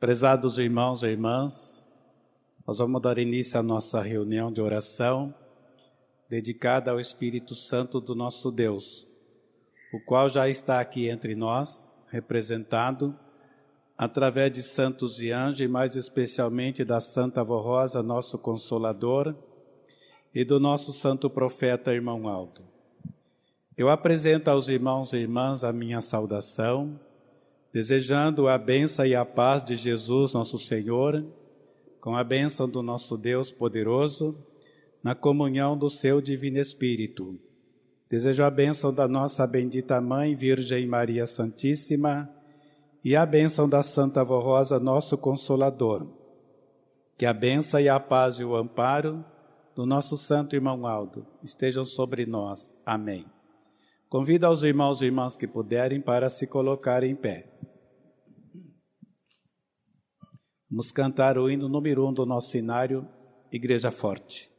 Prezados irmãos e irmãs, nós vamos dar início à nossa reunião de oração dedicada ao Espírito Santo do nosso Deus, o qual já está aqui entre nós, representado através de santos e anjos, e mais especialmente da Santa Avó Rosa, nosso Consolador, e do nosso santo profeta, irmão Aldo. Eu apresento aos irmãos e irmãs a minha saudação, desejando a bênção e a paz de Jesus, nosso Senhor, com a bênção do nosso Deus poderoso, na comunhão do seu Divino Espírito. Desejo a bênção da nossa bendita Mãe, Virgem Maria Santíssima, e a bênção da Santa Avó Rosa, nosso Consolador. Que a bênção e a paz e o amparo do nosso santo irmão Aldo estejam sobre nós. Amém. Convido aos irmãos e irmãs que puderem para se colocarem em pé. Vamos cantar o hino número 1 do nosso cenário, Igreja Forte.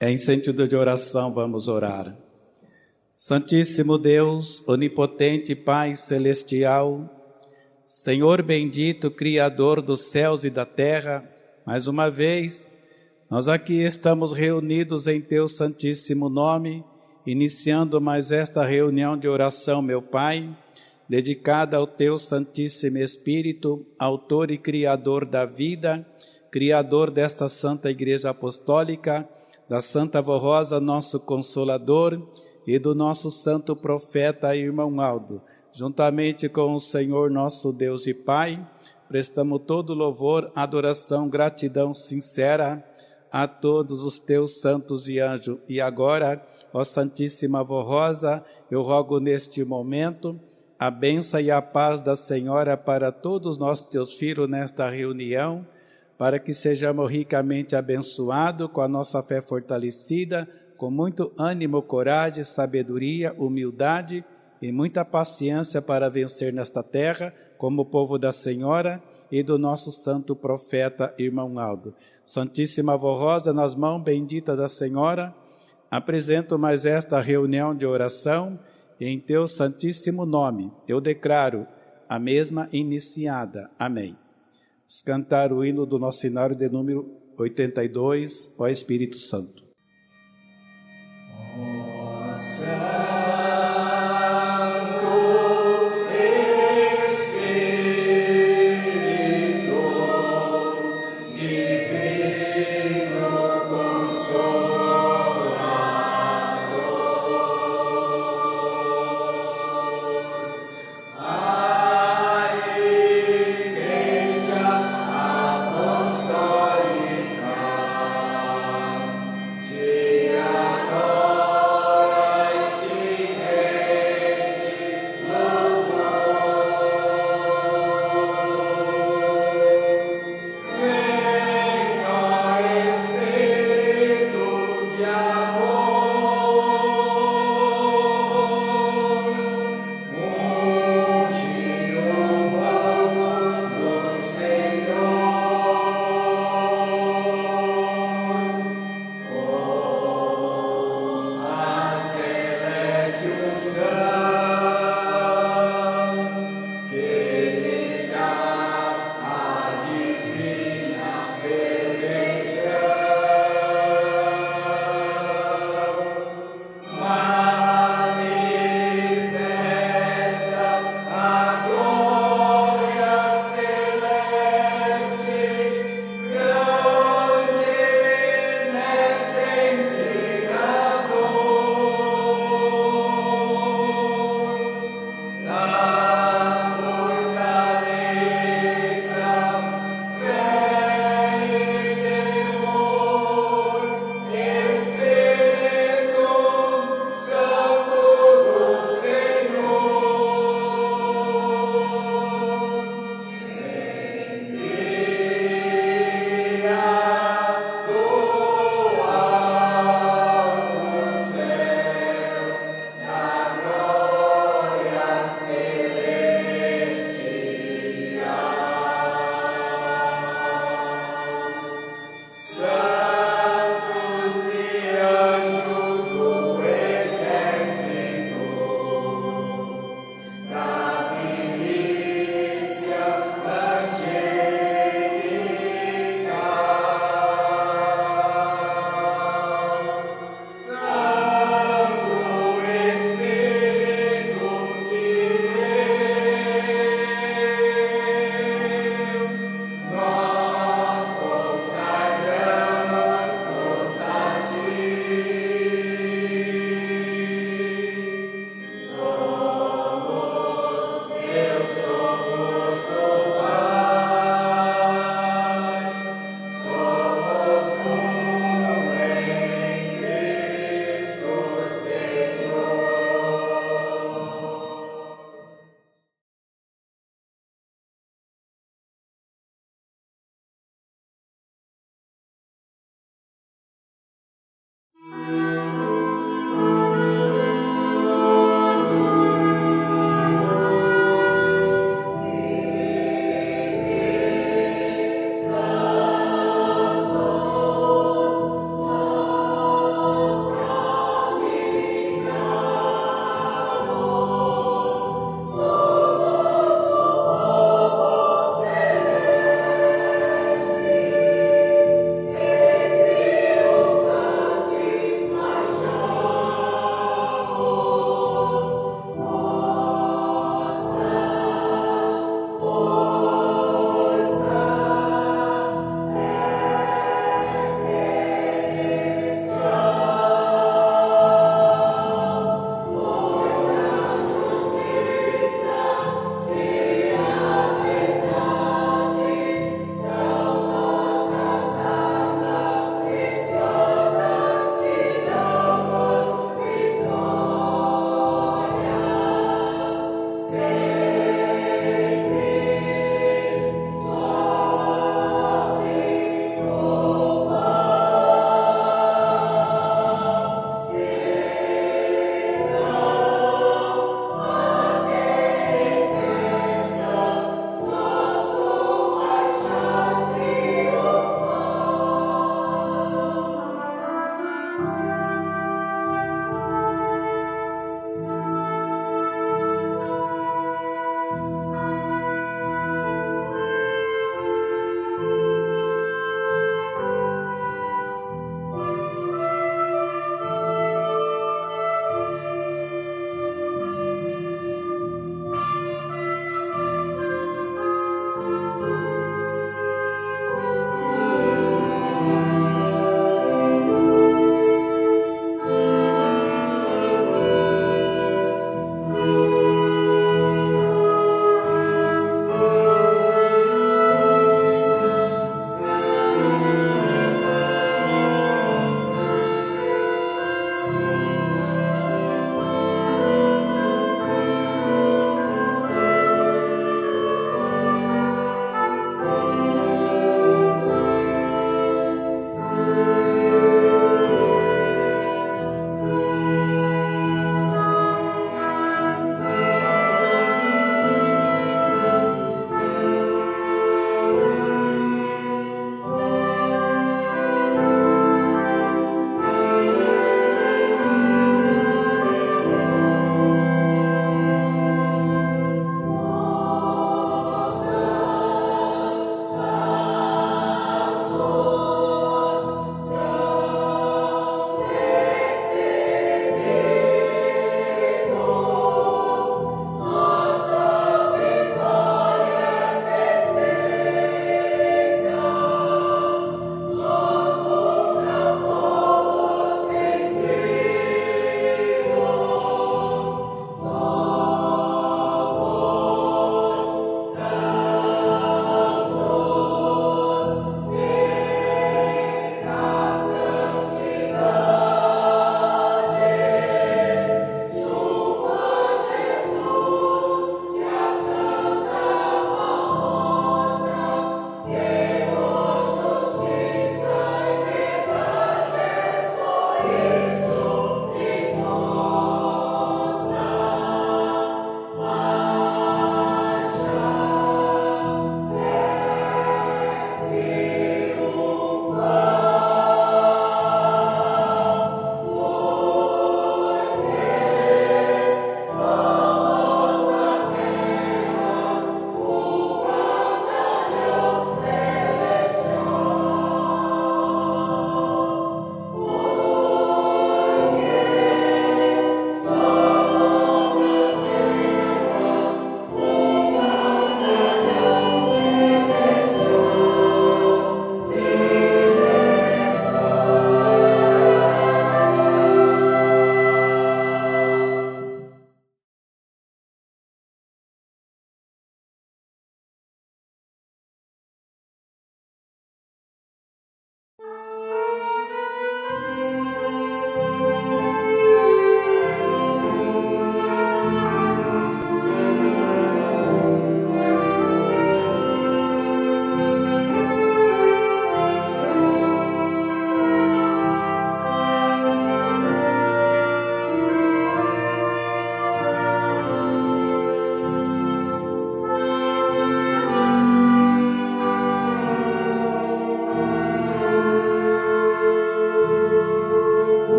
Em sentido de oração, vamos orar. Santíssimo Deus, onipotente Pai celestial, Senhor bendito, Criador dos céus e da terra, mais uma vez, nós aqui estamos reunidos em Teu santíssimo nome, iniciando mais esta reunião de oração, meu Pai, dedicada ao Teu Santíssimo Espírito, Autor e Criador da vida, Criador desta Santa Igreja Apostólica, da Santa Avó Rosa, nosso Consolador, e do nosso Santo Profeta, irmão Aldo. Juntamente com o Senhor, nosso Deus e Pai, prestamos todo louvor, adoração, gratidão sincera a todos os Teus santos e anjos. E agora, ó Santíssima Avó Rosa, eu rogo neste momento a bênção e a paz da Senhora para todos nós, Teus filhos, nesta reunião, para que sejamos ricamente abençoados, com a nossa fé fortalecida, com muito ânimo, coragem, sabedoria, humildade e muita paciência para vencer nesta terra, como povo da Senhora e do nosso santo profeta, irmão Aldo. Santíssima Avó Rosa, nas mãos benditas da Senhora, apresento mais esta reunião de oração, e em Teu santíssimo nome eu declaro a mesma iniciada. Amém. Vamos cantar o hino do nosso cenário de número 82, ó Espírito Santo. Divino Consolador.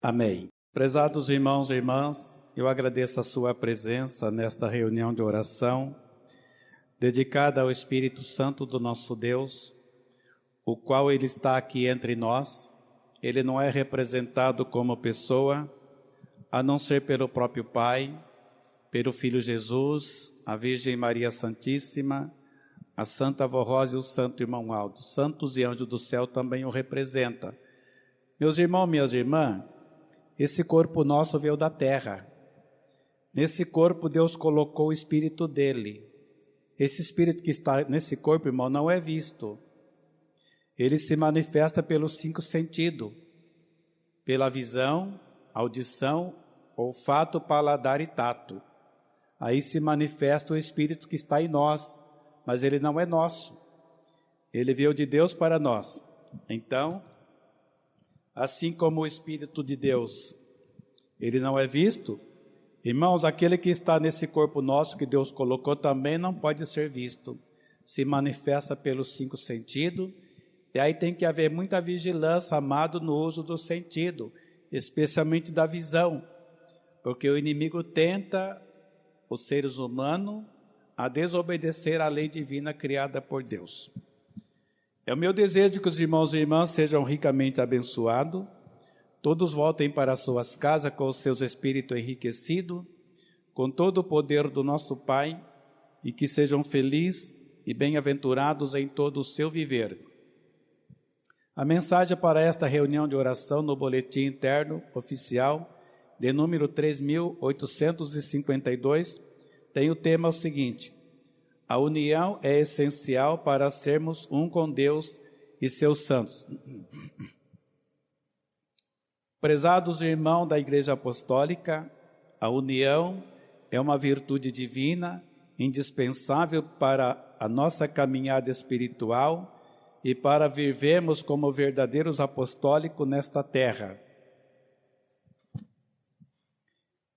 Amém. Prezados irmãos e irmãs, eu agradeço a sua presença nesta reunião de oração, dedicada ao Espírito Santo do nosso Deus, o qual Ele está aqui entre nós. Ele não é representado como pessoa, a não ser pelo próprio Pai, pelo Filho Jesus, a Virgem Maria Santíssima, a Santa Avó Rosa e o Santo Irmão Aldo. Santos e anjos do céu também o representam. Meus irmãos, minhas irmãs, esse corpo nosso veio da terra. Nesse corpo Deus colocou o Espírito dele. Esse Espírito que está nesse corpo, irmão, não é visto. Ele se manifesta pelos 5 sentidos. Pela visão, audição, olfato, paladar e tato. Aí se manifesta o Espírito que está em nós, mas ele não é nosso. Ele veio de Deus para nós. Então, assim como o Espírito de Deus, ele não é visto, irmãos, aquele que está nesse corpo nosso que Deus colocou também não pode ser visto. Se manifesta pelos 5 sentidos, e aí tem que haver muita vigilância, amado, no uso do sentido, especialmente da visão, porque o inimigo tenta os seres humanos a desobedecer à lei divina criada por Deus. É o meu desejo que os irmãos e irmãs sejam ricamente abençoados, todos voltem para suas casas com os seus espíritos enriquecidos, com todo o poder do nosso Pai, e que sejam felizes e bem-aventurados em todo o seu viver. A mensagem para esta reunião de oração no boletim interno oficial, de número 3.852, tem o tema o seguinte: a união é essencial para sermos um com Deus e seus santos. Prezados irmãos da Igreja Apostólica, a união é uma virtude divina, indispensável para a nossa caminhada espiritual e para vivermos como verdadeiros apostólicos nesta terra.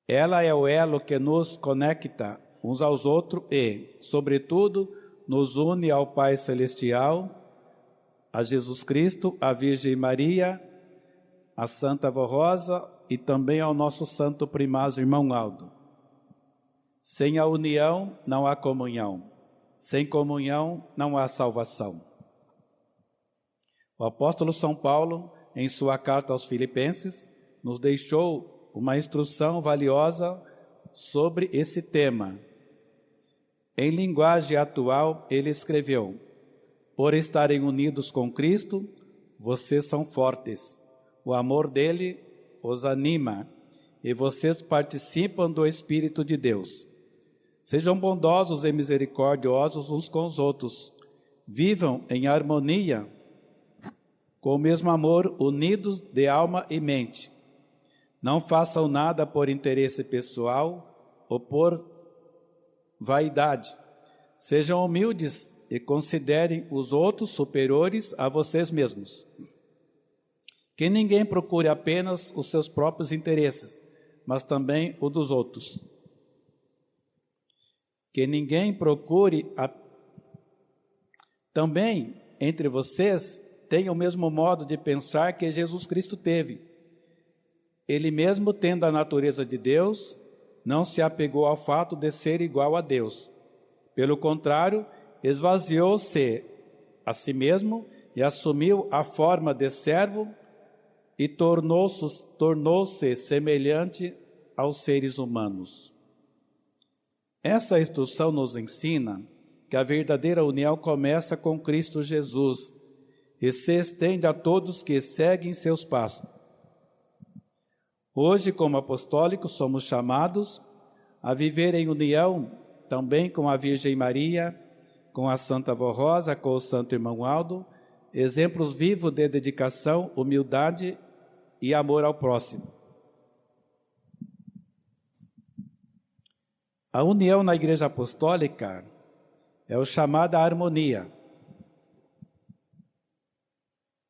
Ela é o elo que nos conecta uns aos outros e, sobretudo, nos une ao Pai Celestial, a Jesus Cristo, a Virgem Maria, a Santa Avó Rosa e também ao nosso Santo Primaz Irmão Aldo. Sem a união não há comunhão, sem comunhão não há salvação. O apóstolo São Paulo, em sua carta aos Filipenses, nos deixou uma instrução valiosa sobre esse tema. Em linguagem atual, ele escreveu: por estarem unidos com Cristo, vocês são fortes. O amor dele os anima e vocês participam do Espírito de Deus. Sejam bondosos e misericordiosos uns com os outros. Vivam em harmonia, com o mesmo amor, unidos de alma e mente. Não façam nada por interesse pessoal ou por vaidade. Sejam humildes e considerem os outros superiores a vocês mesmos. Que ninguém procure apenas os seus próprios interesses, mas também o dos outros. Que ninguém procure também entre vocês tenha o mesmo modo de pensar que Jesus Cristo teve. Ele mesmo, tendo a natureza de Deus, não se apegou ao fato de ser igual a Deus. Pelo contrário, esvaziou-se a si mesmo e assumiu a forma de servo e tornou-se semelhante aos seres humanos. Essa instrução nos ensina que a verdadeira união começa com Cristo Jesus e se estende a todos que seguem seus passos. Hoje, como apostólicos, somos chamados a viver em união também com a Virgem Maria, com a Santa Avó Rosa, com o Santo Irmão Aldo, exemplos vivos de dedicação, humildade e amor ao próximo. A união na Igreja Apostólica é o chamado à harmonia.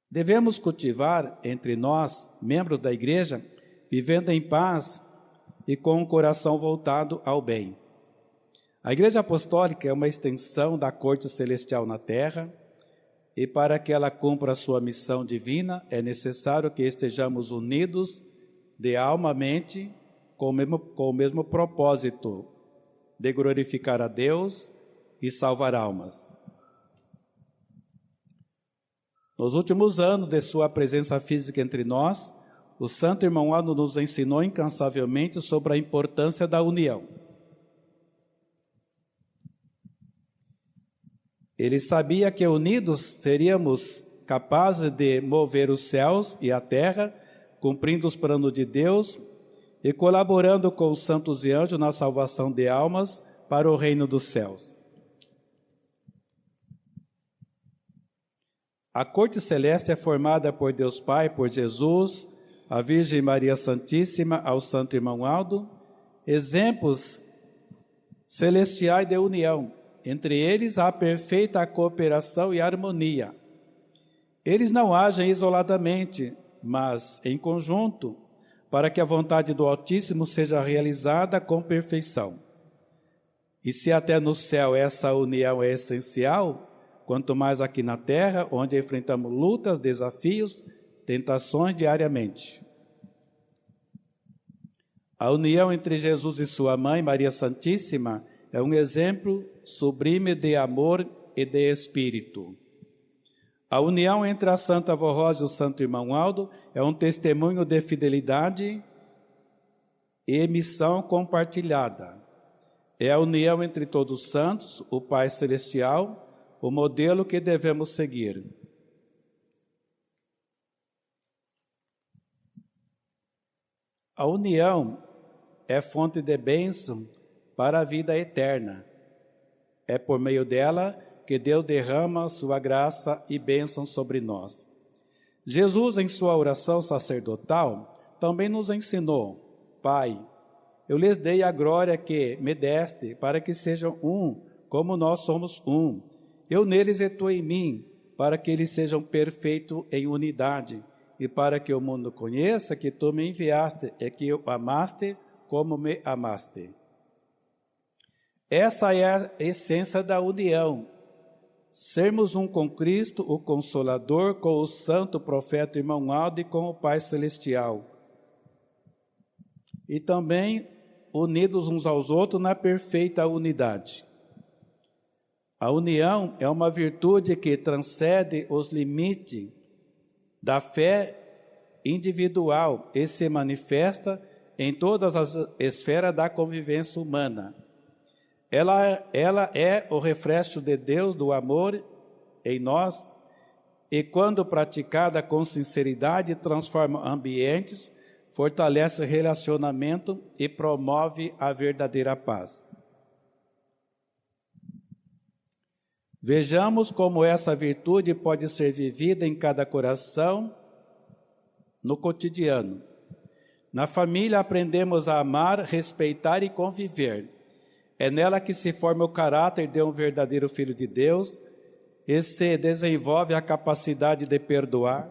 Devemos cultivar entre nós, membros da Igreja, vivendo em paz e com o coração voltado ao bem. A Igreja Apostólica é uma extensão da corte celestial na terra, e para que ela cumpra a sua missão divina, é necessário que estejamos unidos de alma, mente, com o mesmo propósito de glorificar a Deus e salvar almas. Nos últimos anos de sua presença física entre nós, o Santo Irmão Aldo nos ensinou incansavelmente sobre a importância da união. Ele sabia que unidos seríamos capazes de mover os céus e a terra, cumprindo os planos de Deus e colaborando com os santos e anjos na salvação de almas para o reino dos céus. A corte celeste é formada por Deus Pai, por Jesus, a Virgem Maria Santíssima, ao Santo Irmão Aldo, exemplos celestiais de união. Entre eles, há perfeita cooperação e harmonia. Eles não agem isoladamente, mas em conjunto, para que a vontade do Altíssimo seja realizada com perfeição. E se até no céu essa união é essencial, quanto mais aqui na terra, onde enfrentamos lutas, desafios, tentações diariamente. A união entre Jesus e sua mãe, Maria Santíssima, é um exemplo sublime de amor e de espírito. A união entre a Santa Avó Rosa e o Santo Irmão Aldo é um testemunho de fidelidade e missão compartilhada. É a união entre todos os santos, o Pai Celestial, o modelo que devemos seguir. A união é fonte de bênção para a vida eterna. É por meio dela que Deus derrama sua graça e bênção sobre nós. Jesus, em sua oração sacerdotal, também nos ensinou: Pai, eu lhes dei a glória que me deste, para que sejam um, como nós somos um. Eu neles e tu em mim, para que eles sejam perfeitos em unidade, e para que o mundo conheça que tu me enviaste e que o amaste como me amaste. Essa é a essência da união. Sermos um com Cristo, o Consolador, com o Santo Profeta Irmão Aldo e com o Pai Celestial. E também unidos uns aos outros na perfeita unidade. A união é uma virtude que transcende os limites da fé individual e se manifesta em todas as esferas da convivência humana. Ela é o reflexo de Deus, do amor em nós, e quando praticada com sinceridade, transforma ambientes, fortalece relacionamento e promove a verdadeira paz. Vejamos como essa virtude pode ser vivida em cada coração no cotidiano. Na família aprendemos a amar, respeitar e conviver. É nela que se forma o caráter de um verdadeiro filho de Deus e se desenvolve a capacidade de perdoar,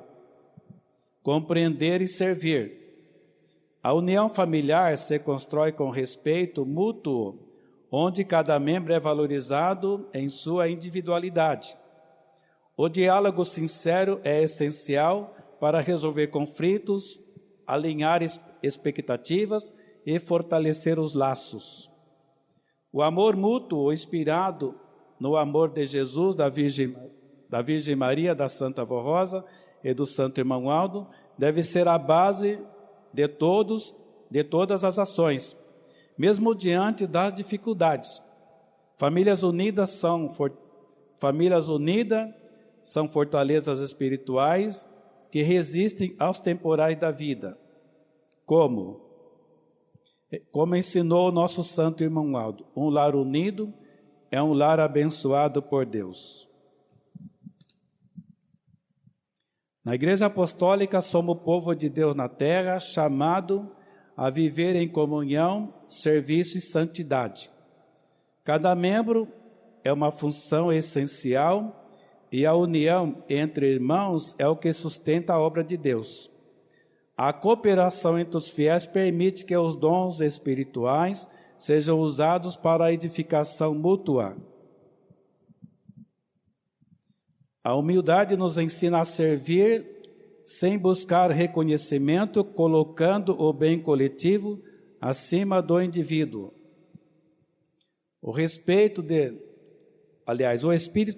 compreender e servir. A união familiar se constrói com respeito mútuo, onde cada membro é valorizado em sua individualidade. O diálogo sincero é essencial para resolver conflitos, alinhar expectativas e fortalecer os laços. O amor mútuo, inspirado no amor de Jesus, da Virgem Maria, da Santa Avó Rosa e do Santo Irmão Aldo, deve ser a base de todas as ações, mesmo diante das dificuldades. Famílias unidas são fortalezas espirituais que resistem aos temporais da vida. Como ensinou o nosso Santo Irmão Aldo, um lar unido é um lar abençoado por Deus. Na Igreja Apostólica somos o povo de Deus na terra, chamado a viver em comunhão, serviço e santidade. Cada membro é uma função essencial e a união entre irmãos é o que sustenta a obra de Deus. A cooperação entre os fiéis permite que os dons espirituais sejam usados para a edificação mútua. A humildade nos ensina a servir sem buscar reconhecimento, colocando o bem coletivo acima do indivíduo. O espírito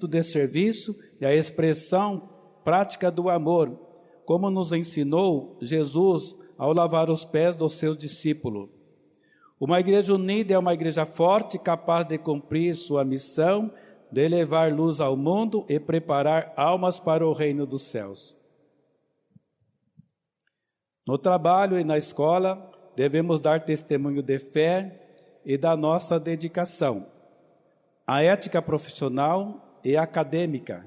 de serviço e a expressão prática do amor, como nos ensinou Jesus ao lavar os pés dos seus discípulos. Uma igreja unida é uma igreja forte, capaz de cumprir sua missão, de levar luz ao mundo e preparar almas para o reino dos céus. No trabalho e na escola, devemos dar testemunho de fé e da nossa dedicação. A ética profissional e acadêmica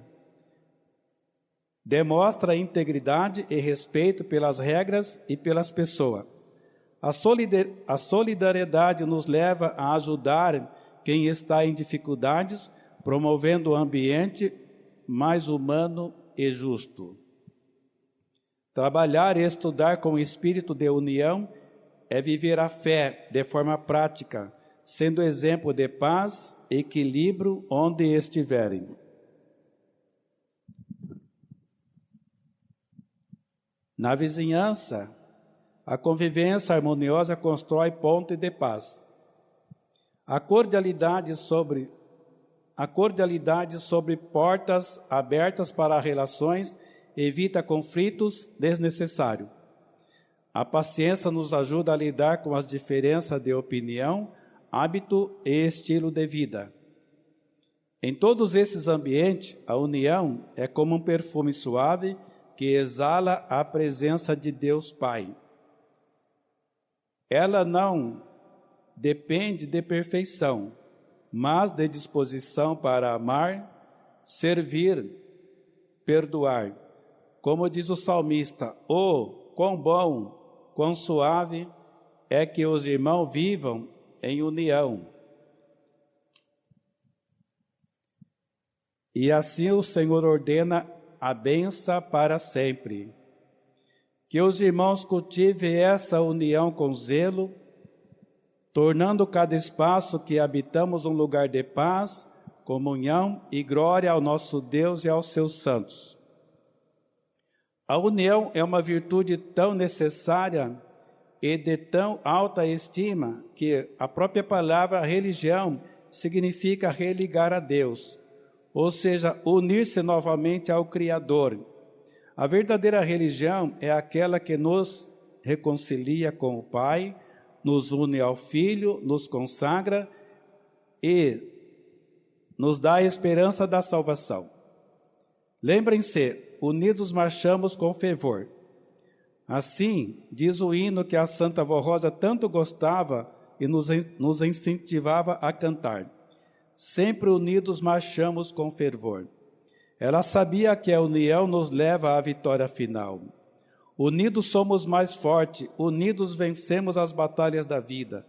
demonstra integridade e respeito pelas regras e pelas pessoas. A solidariedade nos leva a ajudar quem está em dificuldades, promovendo um ambiente mais humano e justo. Trabalhar e estudar com espírito de união é viver a fé de forma prática, sendo exemplo de paz e equilíbrio onde estiverem. Na vizinhança, a convivência harmoniosa constrói ponte de paz. A cordialidade sobre portas abertas para relações evita conflitos desnecessários. A paciência nos ajuda a lidar com as diferenças de opinião, hábito e estilo de vida. Em todos esses ambientes, a união é como um perfume suave que exala a presença de Deus Pai. Ela não depende de perfeição, mas de disposição para amar, servir, perdoar. Como diz o salmista, quão bom, quão suave é que os irmãos vivam em união. E assim o Senhor ordena a bênção para sempre. Que os irmãos cultivem essa união com zelo, tornando cada espaço que habitamos um lugar de paz, comunhão e glória ao nosso Deus e aos seus santos. A união é uma virtude tão necessária e de tão alta estima que a própria palavra religião significa religar a Deus, ou seja, unir-se novamente ao Criador. A verdadeira religião é aquela que nos reconcilia com o Pai, nos une ao Filho, nos consagra e nos dá a esperança da salvação. Lembrem-se, unidos marchamos com fervor. Assim, diz o hino que a Santa Vó Rosa tanto gostava e nos incentivava a cantar. Sempre unidos marchamos com fervor. Ela sabia que a união nos leva à vitória final. Unidos somos mais fortes, unidos vencemos as batalhas da vida,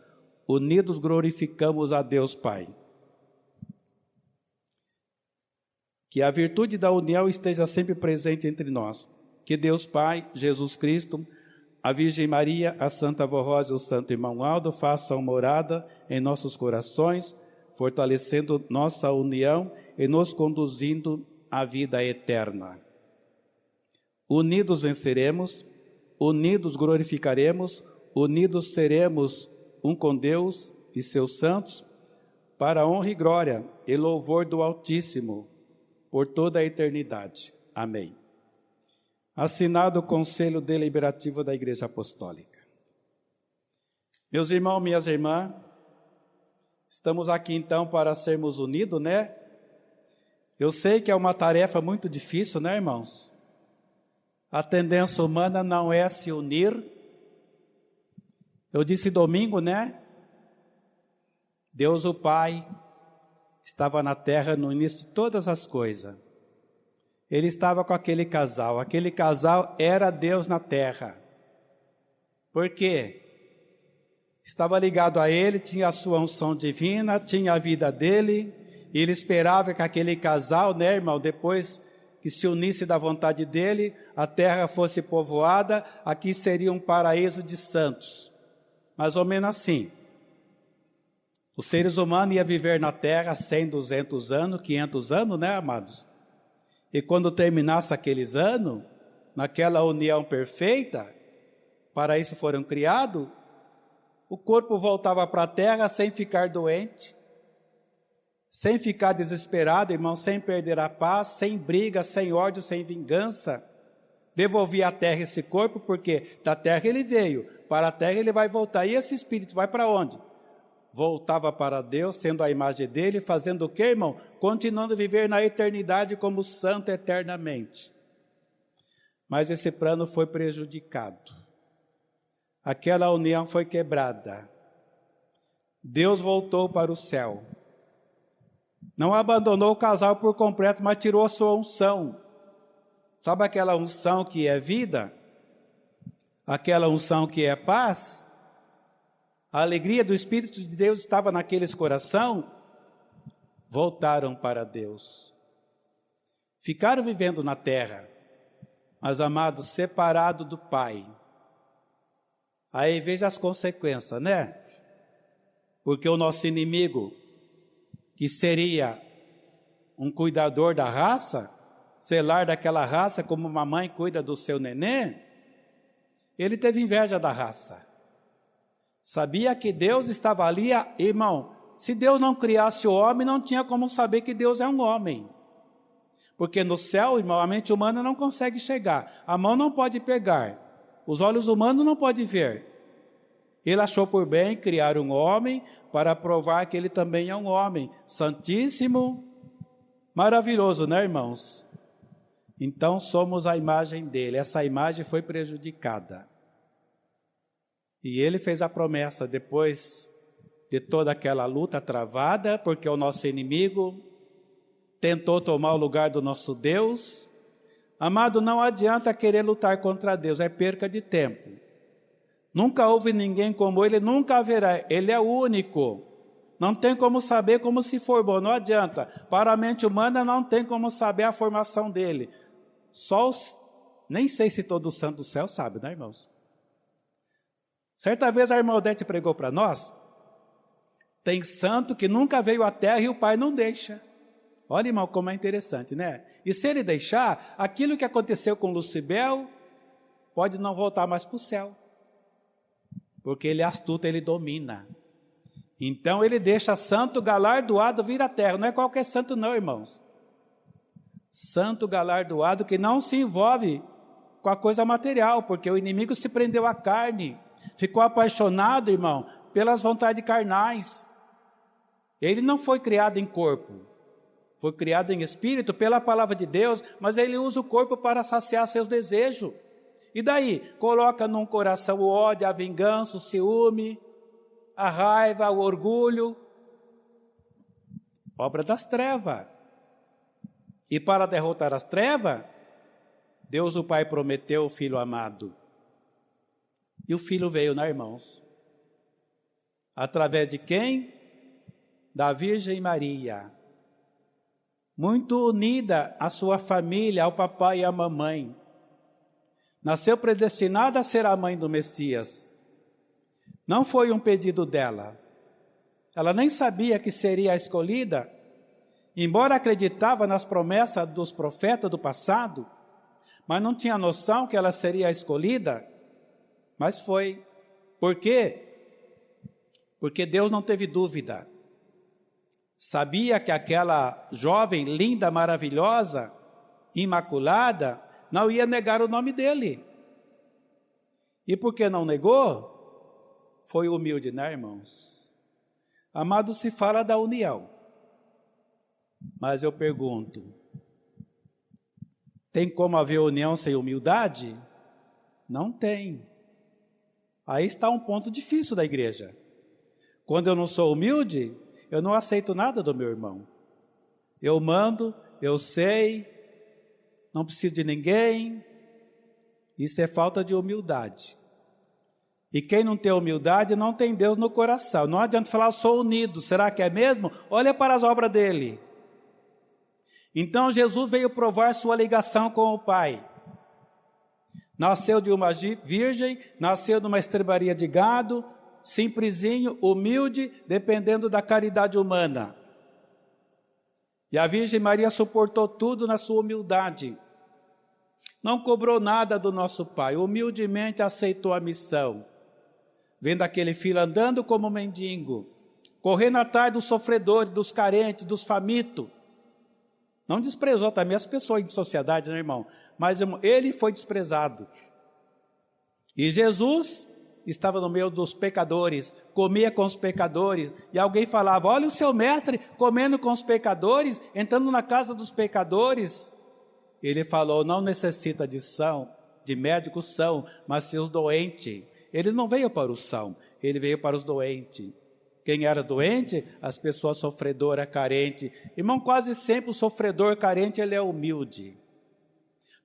unidos glorificamos a Deus Pai. Que a virtude da união esteja sempre presente entre nós. Que Deus Pai, Jesus Cristo, a Virgem Maria, a Santa Vó Rosa e o Santo Irmão Aldo façam morada em nossos corações, fortalecendo nossa união e nos conduzindo à vida eterna. Unidos venceremos, unidos glorificaremos, unidos seremos um com Deus e seus santos, para a honra e glória e louvor do Altíssimo, por toda a eternidade. Amém. Assinado o Conselho Deliberativo da Igreja Apostólica. Meus irmãos, minhas irmãs, estamos aqui então para sermos unidos, né? Eu sei que é uma tarefa muito difícil, né, irmãos? A tendência humana não é se unir. Eu disse domingo, né? Deus o Pai estava na terra no início de todas as coisas. Ele estava com aquele casal era Deus na terra. Por quê? Estava ligado a ele, tinha a sua unção divina, tinha a vida dele, e ele esperava que aquele casal, né, irmão, depois que se unisse da vontade dele, a terra fosse povoada, aqui seria um paraíso de santos. Mais ou menos assim. Os seres humanos iam viver na terra 100, 200 anos, 500 anos, né, amados? E quando terminasse aqueles anos, naquela união perfeita, para isso foram criados, o corpo voltava para a terra sem ficar doente, sem ficar desesperado, irmão, sem perder a paz, sem briga, sem ódio, sem vingança. Devolvia à terra esse corpo, porque da terra ele veio, para a terra ele vai voltar. E esse espírito vai para onde? Voltava para Deus, sendo a imagem dele, fazendo o quê, irmão? Continuando a viver na eternidade como santo eternamente. Mas esse plano foi prejudicado. Aquela união foi quebrada. Deus voltou para o céu. Não abandonou o casal por completo, mas tirou a sua unção. Sabe aquela unção que é vida? Aquela unção que é paz? A alegria do Espírito de Deus estava naqueles corações. Voltaram para Deus. Ficaram vivendo na terra, mas, amados, separados do Pai. Aí veja as consequências, né? Porque o nosso inimigo, que seria um cuidador da raça, zelar daquela raça como uma mãe cuida do seu neném, ele teve inveja da raça. Sabia que Deus estava ali, irmão, se Deus não criasse o homem, não tinha como saber que Deus é um homem. Porque no céu, irmão, a mente humana não consegue chegar, a mão não pode pegar, os olhos humanos não podem ver. Ele achou por bem criar um homem para provar que ele também é um homem santíssimo, maravilhoso, né, irmãos? Então somos a imagem dele. Essa imagem foi prejudicada. E ele fez a promessa depois de toda aquela luta travada, porque o nosso inimigo tentou tomar o lugar do nosso Deus. Amado, não adianta querer lutar contra Deus, é perca de tempo. Nunca houve ninguém como ele, nunca haverá. Ele é único. Não tem como saber como se formou, não adianta. Para a mente humana não tem como saber a formação dele. Nem sei se todo santo do céu sabe, né, irmãos? Certa vez a irmã Odete pregou para nós, tem santo que nunca veio à terra e o Pai não deixa. Olha, irmão, como é interessante, né? E se ele deixar, aquilo que aconteceu com Lucibel pode não voltar mais para o céu. Porque ele é astuto, ele domina. Então ele deixa santo galardoado vir à terra. Não é qualquer santo não, irmãos. Santo galardoado que não se envolve com a coisa material, porque o inimigo se prendeu à carne. Ficou apaixonado, irmão, pelas vontades carnais. Ele não foi criado em corpo. Foi criado em espírito pela palavra de Deus, mas ele usa o corpo para saciar seus desejos. E daí? Coloca num coração o ódio, a vingança, o ciúme, a raiva, o orgulho. Obra das trevas. E para derrotar as trevas, Deus o Pai prometeu o Filho amado. E o Filho veio, né, irmãos? Através de quem? Da Virgem Maria. Muito unida à sua família, ao papai e à mamãe. Nasceu predestinada a ser a mãe do Messias. Não foi um pedido dela. Ela nem sabia que seria a escolhida, embora acreditava nas promessas dos profetas do passado, mas não tinha noção que ela seria a escolhida, mas foi. Por quê? Porque Deus não teve dúvida. Sabia que aquela jovem linda, maravilhosa, imaculada, não ia negar o nome dele. E por que não negou? Foi humilde, né, irmãos? Amado, se fala da união. Mas eu pergunto, tem como haver união sem humildade? Não tem. Aí está um ponto difícil da igreja. Quando eu não sou humilde, eu não aceito nada do meu irmão. Eu mando, eu sei, não preciso de ninguém. Isso é falta de humildade. E quem não tem humildade não tem Deus no coração. Não adianta falar, eu sou unido. Será que é mesmo? Olha para as obras dele. Então Jesus veio provar sua ligação com o Pai. Nasceu de uma virgem, nasceu de uma estrebaria de gado, simplesinho, humilde, dependendo da caridade humana. E a Virgem Maria suportou tudo na sua humildade. Não cobrou nada do nosso pai, humildemente aceitou a missão. Vendo aquele filho andando como mendigo, correndo atrás dos sofredores, dos carentes, dos famintos. Não desprezou também as pessoas em sociedade, né, irmão? Mas irmão, ele foi desprezado. E Jesus estava no meio dos pecadores, comia com os pecadores, e alguém falava, olha o seu mestre comendo com os pecadores, entrando na casa dos pecadores. Ele falou, não necessita de médicos são, mas seus doentes. Ele não veio para os são, ele veio para os doentes. Quem era doente? As pessoas sofredoras, carentes. Irmão, quase sempre o sofredor carente, ele é humilde.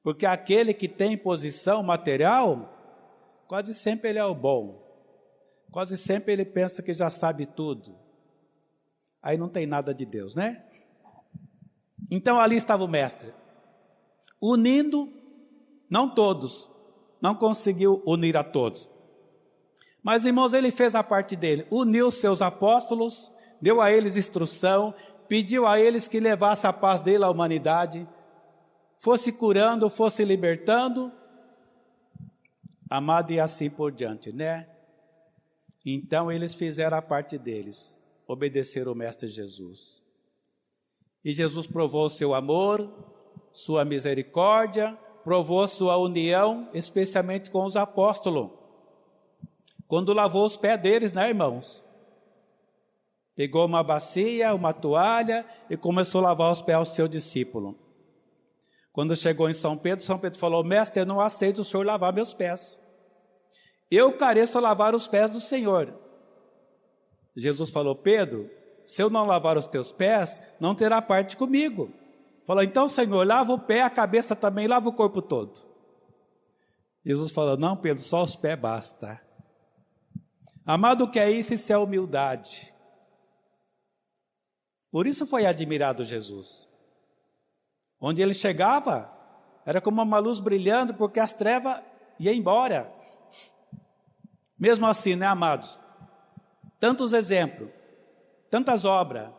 Porque aquele que tem posição material, quase sempre ele é o bom. Quase sempre ele pensa que já sabe tudo. Aí não tem nada de Deus, né? Então ali estava o mestre, unindo, não todos, não conseguiu unir a todos. Mas, irmãos, ele fez a parte dele, uniu seus apóstolos, deu a eles instrução, pediu a eles que levasse a paz dele à humanidade, fosse curando, fosse libertando, amado, e assim por diante, né? Então, eles fizeram a parte deles, obedeceram o Mestre Jesus. E Jesus provou o seu amor, sua misericórdia, provou sua união, especialmente com os apóstolos. Quando lavou os pés deles, né, irmãos? Pegou uma bacia, uma toalha e começou a lavar os pés ao seu discípulo. Quando chegou em São Pedro falou, mestre, eu não aceito o senhor lavar meus pés. Eu careço lavar os pés do Senhor. Jesus falou, Pedro, se eu não lavar os teus pés, não terá parte comigo. Falou, então, Senhor, lava o pé, a cabeça também, lava o corpo todo. Jesus falou, não, Pedro, só os pés basta. Amado, o que é isso? Isso é humildade. Por isso foi admirado Jesus. Onde ele chegava, era como uma luz brilhando, porque as trevas iam embora. Mesmo assim, né, amados? Tantos exemplos, tantas obras,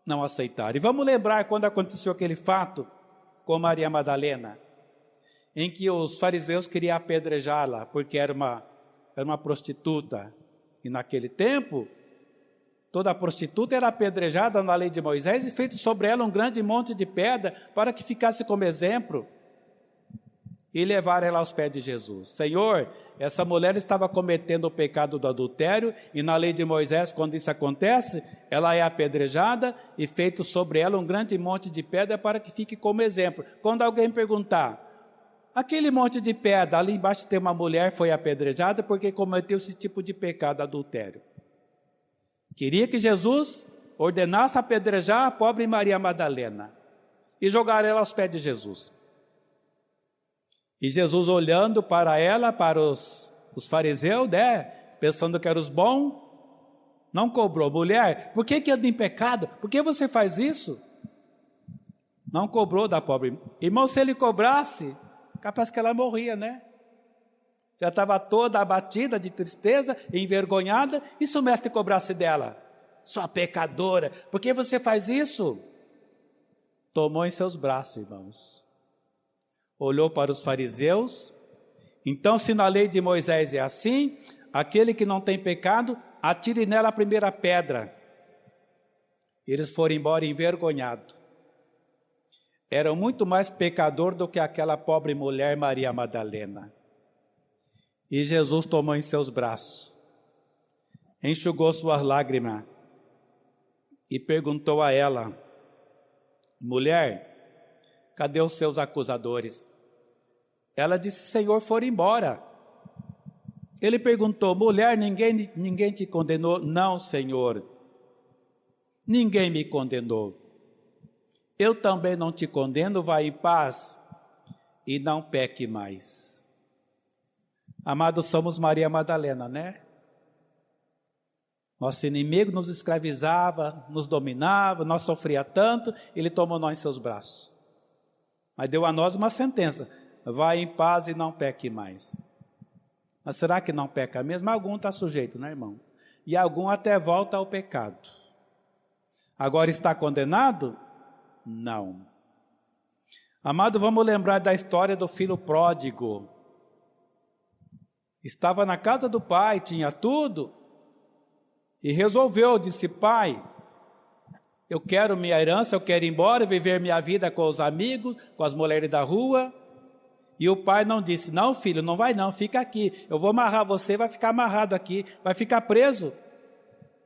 não aceitaram. E vamos lembrar quando aconteceu aquele fato com Maria Madalena, em que os fariseus queriam apedrejá-la, porque era uma prostituta, e naquele tempo, toda prostituta era apedrejada na lei de Moisés, e feito sobre ela um grande monte de pedra, para que ficasse como exemplo, e levaram ela aos pés de Jesus. Senhor, essa mulher estava cometendo o pecado do adultério, e na lei de Moisés, quando isso acontece, ela é apedrejada, e feito sobre ela um grande monte de pedra, para que fique como exemplo. Quando alguém perguntar, aquele monte de pedra, ali embaixo tem uma mulher, foi apedrejada porque cometeu esse tipo de pecado, adultério. Queria que Jesus ordenasse apedrejar a pobre Maria Madalena e jogar ela aos pés de Jesus. E Jesus olhando para ela, para os fariseus, né, pensando que eram os bons, não cobrou. Mulher, por que anda em pecado? Por que você faz isso? Não cobrou da pobre. Irmão, se ele cobrasse, capaz que ela morria, né? Já estava toda abatida de tristeza, envergonhada, e se o mestre cobrasse dela? Sua pecadora, por que você faz isso? Tomou em seus braços, irmãos. Olhou para os fariseus. Então, se na lei de Moisés é assim, aquele que não tem pecado, atire nela a primeira pedra. Eles foram embora envergonhados. Eram muito mais pecador do que aquela pobre mulher Maria Madalena. E Jesus tomou em seus braços, enxugou suas lágrimas e perguntou a ela, mulher, cadê os seus acusadores? Ela disse, Senhor, foram embora. Ele perguntou, mulher, ninguém te condenou? Não, Senhor, ninguém me condenou. Eu também não te condeno, vai em paz e não peque mais. Amados, somos Maria Madalena, né? Nosso inimigo nos escravizava, nos dominava, nós sofria tanto, ele tomou nós em seus braços. Mas deu a nós uma sentença, vai em paz e não peque mais. Mas será que não peca mesmo? Algum está sujeito, né, irmão? E algum até volta ao pecado. Agora está condenado? Não. Amado, vamos lembrar da história do filho pródigo. Estava na casa do pai, tinha tudo, e resolveu, disse: pai, eu quero minha herança, eu quero ir embora, viver minha vida com os amigos, com as mulheres da rua. E o pai não disse: não, filho, não vai não, fica aqui, eu vou amarrar você, vai ficar amarrado aqui, vai ficar preso.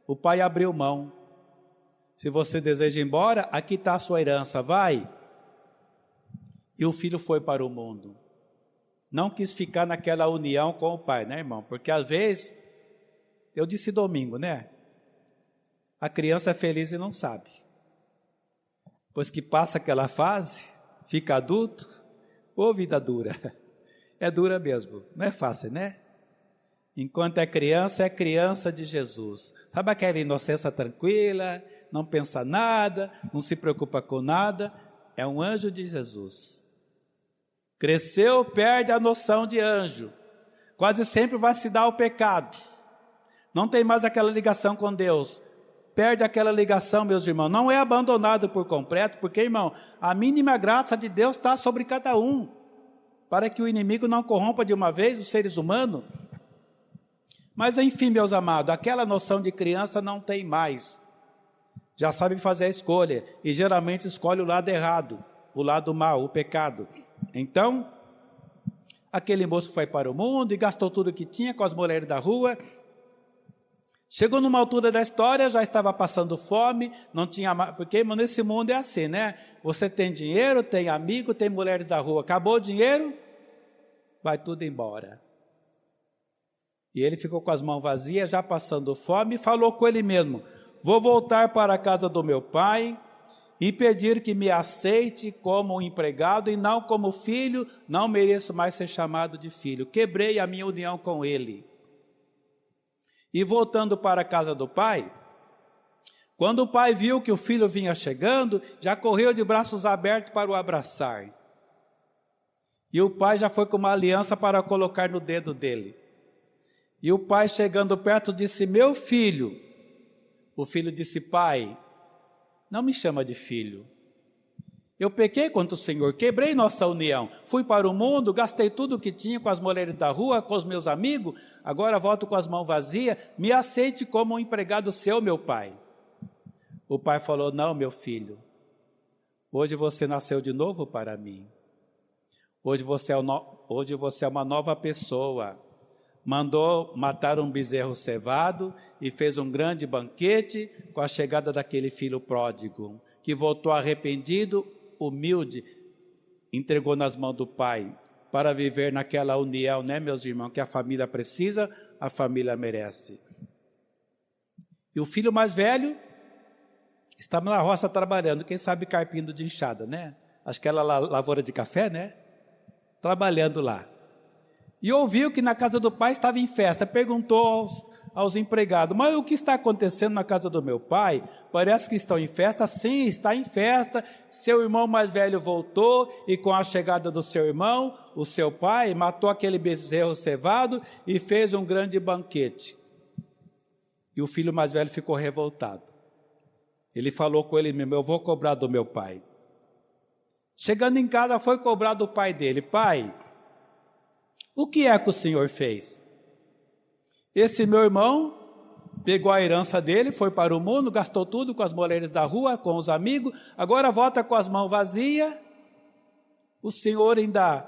O pai abriu mão. Se você deseja ir embora, aqui está a sua herança, vai. E o filho foi para o mundo. Não quis ficar naquela união com o pai, né, irmão? Porque às vezes, eu disse domingo, né? A criança é feliz e não sabe. Pois que passa aquela fase, fica adulto, ô vida dura. É dura mesmo, não é fácil, né? Enquanto é criança de Jesus. Sabe aquela inocência tranquila, não pensa nada, não se preocupa com nada? É um anjo de Jesus. Cresceu, perde a noção de anjo. Quase sempre vai se dar ao pecado. Não tem mais aquela ligação com Deus. Perde aquela ligação, meus irmãos. Não é abandonado por completo, porque, irmão, a mínima graça de Deus está sobre cada um, para que o inimigo não corrompa de uma vez os seres humanos. Mas, enfim, meus amados, aquela noção de criança não tem mais. Já sabe fazer a escolha, e geralmente escolhe o lado errado, o lado mau, o pecado. Então, aquele moço foi para o mundo e gastou tudo que tinha com as mulheres da rua. Chegou numa altura da história, já estava passando fome, não tinha mais, porque nesse mundo é assim, né? Você tem dinheiro, tem amigo, tem mulheres da rua, acabou o dinheiro, vai tudo embora. E ele ficou com as mãos vazias, já passando fome, e falou com ele mesmo: vou voltar para a casa do meu pai e pedir que me aceite como um empregado e não como filho, não mereço mais ser chamado de filho. Quebrei a minha união com ele. E voltando para a casa do pai, quando o pai viu que o filho vinha chegando, já correu de braços abertos para o abraçar. E o pai já foi com uma aliança para colocar no dedo dele. E o pai, chegando perto, disse: meu filho. O filho disse: pai, não me chama de filho. Eu pequei contra o Senhor, quebrei nossa união, fui para o mundo, gastei tudo o que tinha com as mulheres da rua, com os meus amigos, agora volto com as mãos vazias, me aceite como um empregado seu, meu pai. O pai falou: não, meu filho, hoje você nasceu de novo para mim, hoje você é uma nova pessoa. Mandou matar um bezerro cevado e fez um grande banquete com a chegada daquele filho pródigo, que voltou arrependido, humilde, entregou nas mãos do pai, para viver naquela união, né, meus irmãos, que a família precisa, a família merece. E o filho mais velho estava na roça trabalhando, quem sabe carpindo de enxada, né? Acho que era lavoura de café, né? Trabalhando lá. E ouviu que na casa do pai estava em festa, perguntou aos empregados: mas o que está acontecendo na casa do meu pai? Parece que estão em festa. Sim, está em festa, seu irmão mais velho voltou, e com a chegada do seu irmão, o seu pai matou aquele bezerro cevado e fez um grande banquete. E o filho mais velho ficou revoltado. Ele falou com ele mesmo: eu vou cobrar do meu pai. Chegando em casa, foi cobrar do pai dele: pai, o que é que o senhor fez? Esse meu irmão pegou a herança dele, foi para o mundo, gastou tudo com as mulheres da rua, com os amigos, agora volta com as mãos vazias. O senhor ainda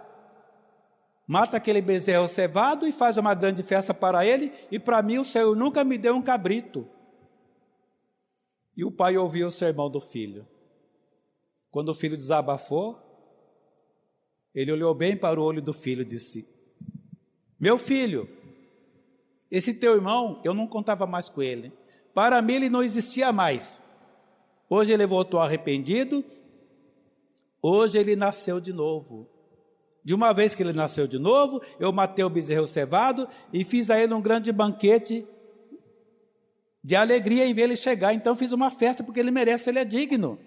mata aquele bezerro cevado e faz uma grande festa para ele, e para mim o senhor nunca me deu um cabrito. E o pai ouviu o sermão do filho. Quando o filho desabafou, ele olhou bem para o olho do filho e disse: meu filho, esse teu irmão, eu não contava mais com ele. Para mim ele não existia mais. Hoje ele voltou arrependido, hoje ele nasceu de novo. De uma vez que ele nasceu de novo, eu matei o bezerro cevado e fiz a ele um grande banquete de alegria em ver ele chegar. Então fiz uma festa porque ele merece, ele é digno.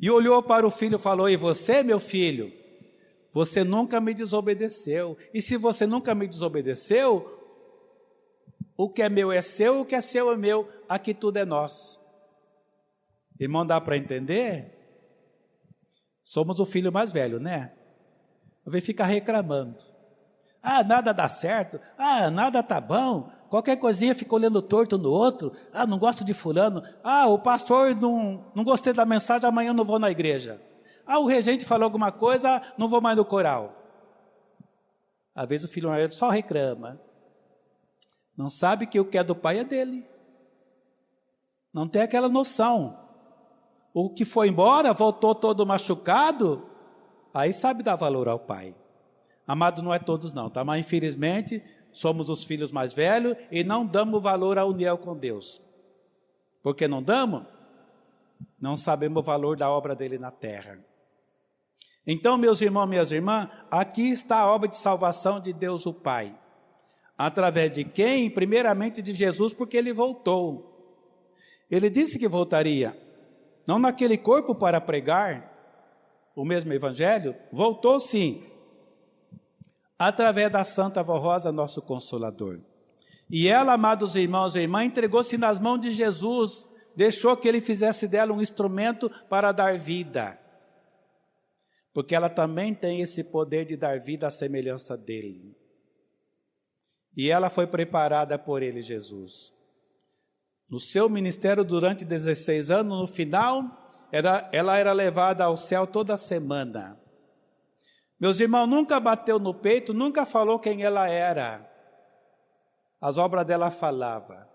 E olhou para o filho e falou: e você, meu filho? Você nunca me desobedeceu. E se você nunca me desobedeceu, o que é meu é seu, o que é seu é meu, aqui tudo é nosso. Irmão, dá para entender? Somos o filho mais velho, né? Vem ficar reclamando. Ah, nada dá certo. Ah, nada tá bom. Qualquer coisinha fica olhando torto no outro. Ah, não gosto de fulano. Ah, o pastor não gostei da mensagem, amanhã eu não vou na igreja. Ah, o regente falou alguma coisa, não vou mais no coral. Às vezes o filho mais velho só reclama. Não sabe que o que é do pai é dele. Não tem aquela noção. O que foi embora, voltou todo machucado, aí sabe dar valor ao pai. Amado, não é todos não, tá? Mas infelizmente, somos os filhos mais velhos e não damos valor à união com Deus. Por que não damos? Não sabemos o valor da obra dele na terra. Então, meus irmãos, minhas irmãs, aqui está a obra de salvação de Deus o Pai. Através de quem? Primeiramente de Jesus, porque ele voltou. Ele disse que voltaria, não naquele corpo para pregar o mesmo evangelho, voltou sim, através da Santa Vó Rosa, nosso Consolador. E ela, amados irmãos e irmãs, entregou-se nas mãos de Jesus, deixou que ele fizesse dela um instrumento para dar vida. Porque ela também tem esse poder de dar vida à semelhança dele. E ela foi preparada por ele, Jesus. No seu ministério durante 16 anos, no final, ela era levada ao céu toda semana. Meus irmãos, nunca bateu no peito, nunca falou quem ela era. As obras dela falavam.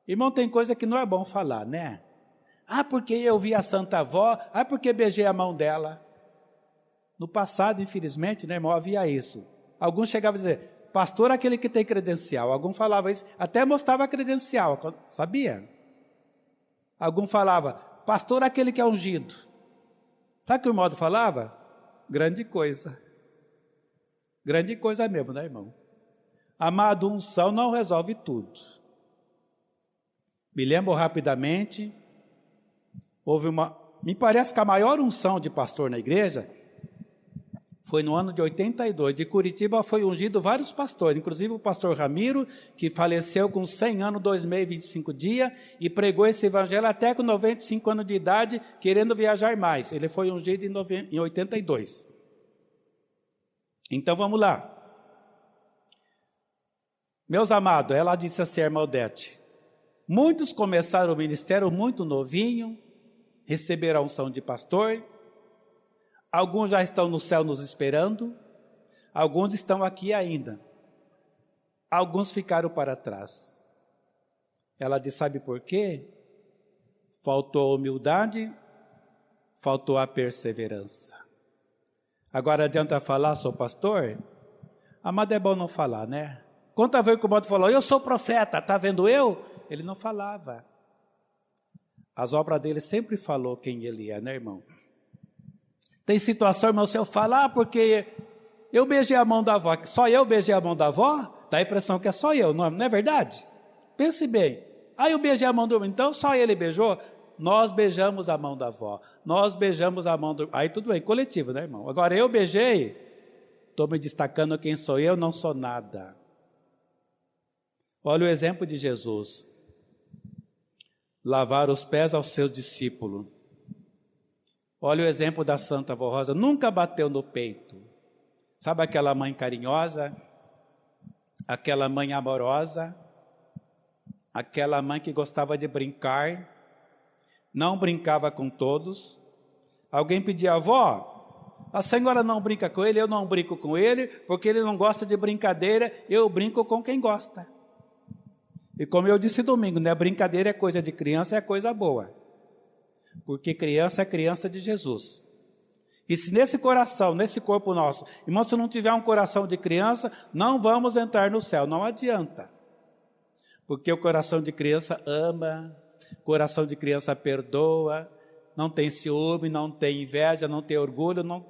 Irmão, tem coisa que não é bom falar, né? Ah, porque eu vi a Santa Avó, ah, porque beijei a mão dela. No passado, infelizmente, né, irmão, havia isso. Alguns chegavam a dizer, pastor é aquele que tem credencial. Alguns falavam isso, até mostrava a credencial, sabia? Alguns falavam, pastor é aquele que é ungido. Sabe o que o irmão falava? Grande coisa. Grande coisa mesmo, né, irmão? Amado, unção não resolve tudo. Me lembro rapidamente, me parece que a maior unção de pastor na igreja foi no ano de 82. De Curitiba foi ungido vários pastores, inclusive o pastor Ramiro, que faleceu com 100 anos, 2 meses e 25 dias, e pregou esse evangelho até com 95 anos de idade, querendo viajar mais. Ele foi ungido em 82. Então vamos lá. Meus amados, ela disse assim, a irmã Odete, muitos começaram o ministério muito novinho, receberam a unção de pastor, alguns já estão no céu nos esperando, alguns estão aqui ainda, alguns ficaram para trás. Ela disse, sabe por quê? Faltou a humildade, faltou a perseverança. Agora adianta falar, sou pastor? Amado, é bom não falar, né? Quanta vez que o modo falou, eu sou profeta, está vendo eu? Ele não falava. As obras dele sempre falou quem ele é, né, irmão? Tem situação, irmão, se eu falar, porque eu beijei a mão da avó, só eu beijei a mão da avó, dá a impressão que é só eu, não é verdade? Pense bem. Aí eu beijei a mão do então só ele beijou? Nós beijamos a mão da avó, nós beijamos a mão do... Aí tudo bem, coletivo, né, irmão? Agora eu beijei, estou me destacando quem sou eu, não sou nada. Olha o exemplo de Jesus. Lavar os pés aos seus discípulos. Olha o exemplo da Santa Vó Rosa, nunca bateu no peito. Sabe aquela mãe carinhosa? Aquela mãe amorosa? Aquela mãe que gostava de brincar? Não brincava com todos. Alguém pedia, avó, a senhora não brinca com ele, eu não brinco com ele, porque ele não gosta de brincadeira, eu brinco com quem gosta. E como eu disse domingo, né, brincadeira é coisa de criança, é coisa boa. Porque criança é criança de Jesus. E se nesse coração, nesse corpo nosso, irmão, se não tiver um coração de criança, não vamos entrar no céu, não adianta. Porque o coração de criança ama, coração de criança perdoa, não tem ciúme, não tem inveja, não tem orgulho. Não...